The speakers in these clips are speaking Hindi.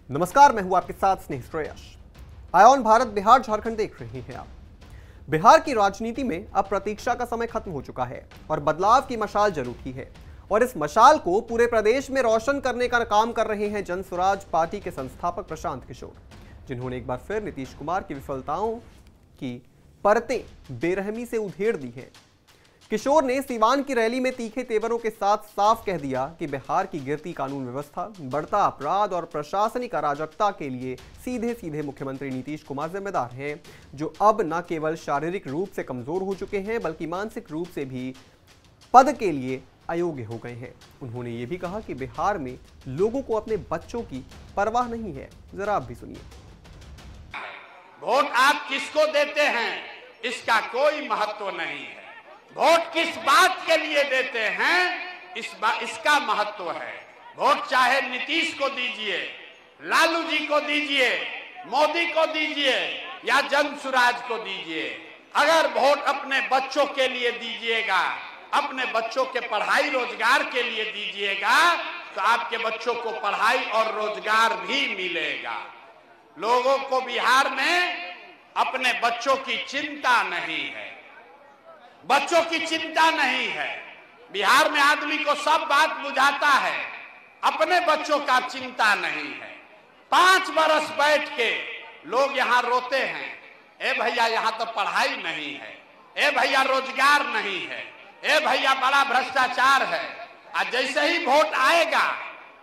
नमस्कार, मैं हूं आपके साथ स्नेह श्रेयस। आयोन भारत बिहार झारखंड देख रहे हैं आप। बिहार की राजनीति में अब प्रतीक्षा का समय खत्म हो चुका है और बदलाव की मशाल जल उठी है और इस मशाल को पूरे प्रदेश में रोशन करने का काम कर रहे हैं जन स्वराज पार्टी के संस्थापक प्रशांत किशोर, जिन्होंने एक बार फिर नीतीश कुमार की विफलताओं की परतें बेरहमी से उधेड़ दी है। किशोर ने सीवान की रैली में तीखे तेवरों के साथ साफ कह दिया कि बिहार की गिरती कानून व्यवस्था, बढ़ता अपराध और प्रशासनिक अराजकता के लिए सीधे सीधे मुख्यमंत्री नीतीश कुमार जिम्मेदार हैं, जो अब न केवल शारीरिक रूप से कमजोर हो चुके हैं बल्कि मानसिक रूप से भी पद के लिए अयोग्य हो गए हैं। उन्होंने ये भी कहा कि बिहार में लोगों को अपने बच्चों की परवाह नहीं है। जरा आप भी सुनिए। वोट आप किसको देते हैं इसका कोई महत्व नहीं है। वोट किस बात के लिए देते हैं इसका महत्व है। वोट चाहे नीतीश को दीजिए, लालू जी को दीजिए, मोदी को दीजिए या जन स्वराज को दीजिए, अगर वोट अपने बच्चों के लिए दीजिएगा, अपने बच्चों के पढ़ाई रोजगार के लिए दीजिएगा, तो आपके बच्चों को पढ़ाई और रोजगार भी मिलेगा। लोगों को बिहार में अपने बच्चों की चिंता नहीं है, बच्चों की चिंता नहीं है। बिहार में आदमी को सब बात बुझाता है, अपने बच्चों का चिंता नहीं है। 5 बरस बैठ के लोग यहाँ रोते हैं, ए भैया यहाँ तो पढ़ाई नहीं है, ए भैया रोजगार नहीं है, ए भैया बड़ा भ्रष्टाचार है। आज जैसे ही वोट आएगा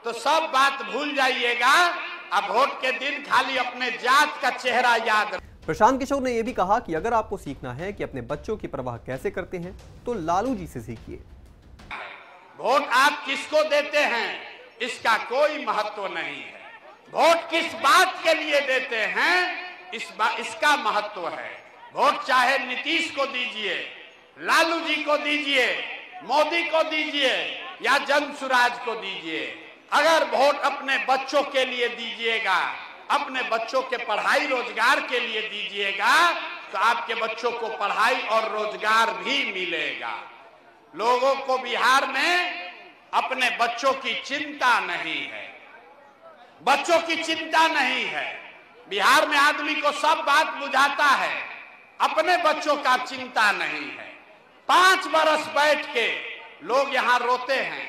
तो सब बात भूल जाइएगा। अब वोट के दिन खाली अपने जात का चेहरा याद। प्रशांत किशोर ने यह भी कहा कि अगर आपको सीखना है कि अपने बच्चों की परवाह कैसे करते हैं तो लालू जी से सीखिए। वोट आप किसको देते हैं इसका कोई महत्व नहीं है। वोट किस बात के लिए देते हैं इसका महत्व है। वोट चाहे नीतीश को दीजिए, लालू जी को दीजिए, मोदी को दीजिए या जन स्वराज को दीजिए, अगर वोट अपने बच्चों के लिए दीजिएगा, अपने बच्चों के पढ़ाई रोजगार के लिए दीजिएगा, तो आपके बच्चों को पढ़ाई और रोजगार भी मिलेगा। लोगों को बिहार में अपने बच्चों की चिंता नहीं है, बच्चों की चिंता नहीं है। बिहार में आदमी को सब बात बुझाता है, अपने बच्चों का चिंता नहीं है। 5 बरस बैठ के लोग यहाँ रोते हैं,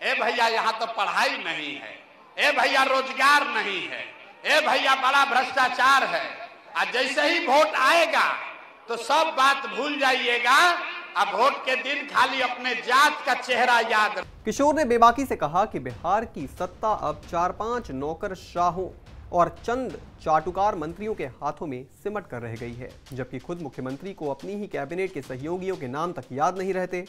ए भैया यहाँ तो पढ़ाई नहीं है, ए भैया रोजगार नहीं है, ए भैया बड़ा भ्रष्टाचार है। आज जैसे ही वोट आएगा तो सब बात भूल जाइएगा। अब वोट के दिन खाली अपने जात का चेहरा याद। किशोर ने बेबाकी से कहा कि बिहार की सत्ता अब 4-5 नौकरशाहों और चंद चाटुकार मंत्रियों के हाथों में सिमट कर रह गई है, जबकि खुद मुख्यमंत्री को अपनी ही कैबिनेट के सहयोगियों के नाम तक याद नहीं रहते।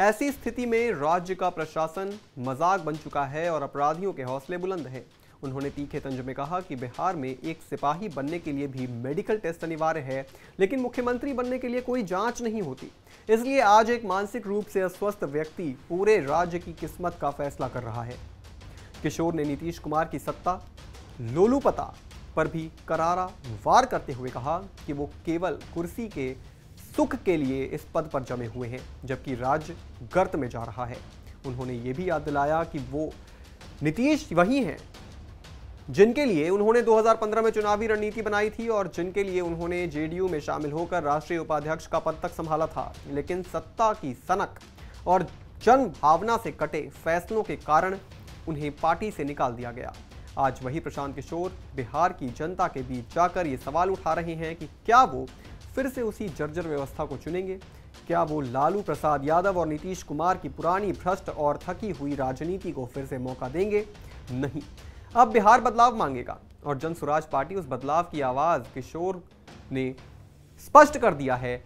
ऐसी स्थिति में राज्य का प्रशासन मजाक बन चुका है और अपराधियों के हौसले बुलंद हैं। उन्होंने तीखे तंज में कहा कि बिहार में एक सिपाही बनने के लिए भी मेडिकल टेस्ट अनिवार्य है, लेकिन मुख्यमंत्री बनने के लिए कोई जांच नहीं होती। इसलिए आज एक मानसिक रूप से अस्वस्थ व्यक्ति पूरे राज्य की किस्मत का फैसला कर रहा है। किशोर ने नीतीश कुमार की सत्ता लोलुपता पर भी करारा वार करते हुए कहा कि वो केवल कुर्सी के सुख के लिए इस पद पर जमे हुए हैं, जबकि राज्य गर्त में जा रहा है। उन्होंने ये भी याद दिलाया कि वो नीतीश वही हैं जिनके लिए उन्होंने 2015 में चुनावी रणनीति बनाई थी और जिनके लिए उन्होंने जेडीयू में शामिल होकर राष्ट्रीय उपाध्यक्ष का पद तक संभाला था, लेकिन सत्ता की सनक और जन भावना से कटे फैसलों के कारण उन्हें पार्टी से निकाल दिया गया। आज वही प्रशांत किशोर बिहार की जनता के बीच जाकर ये सवाल उठा रहे हैं कि क्या वो फिर से उसी जर्जर व्यवस्था को चुनेंगे? क्या वो लालू प्रसाद यादव और नीतीश कुमार की पुरानी भ्रष्ट और थकी हुई राजनीति को फिर से मौका देंगे? नहीं, अब बिहार बदलाव मांगेगा और जन स्वराज पार्टी उस बदलाव की आवाज किशोर ने स्पष्ट कर दिया है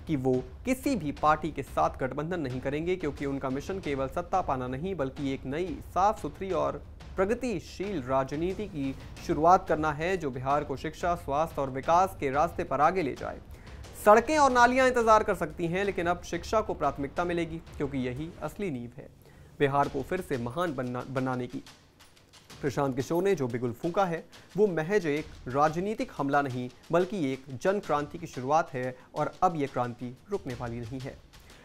कि वो किसी भी पार्टी के साथ गठबंधन नहीं करेंगे, क्योंकि उनका मिशन केवल सत्ता पाना नहीं बल्कि एक नई, साफ सुथरी और प्रगतिशील राजनीति की शुरुआत करना है, जो बिहार को शिक्षा, स्वास्थ्य और विकास के रास्ते पर आगे ले जाए। सड़कें और नालियां इंतजार कर सकती हैं, लेकिन अब शिक्षा को प्राथमिकता मिलेगी, क्योंकि यही असली नींव है बिहार को फिर से महान बनाने की। प्रशांत किशोर ने जो बिगुल फूंका है वो महज एक राजनीतिक हमला नहीं बल्कि एक जन क्रांति की शुरुआत है और अब ये क्रांति रुकने वाली नहीं है।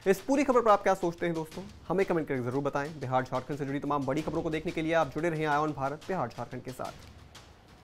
इस पूरी खबर पर आप क्या सोचते हैं दोस्तों, हमें कमेंट करके जरूर बताएं। बिहार झारखंड से जुड़ी तमाम बड़ी खबरों को देखने के लिए आप जुड़े रहें आयोन भारत बिहार झारखंड के साथ।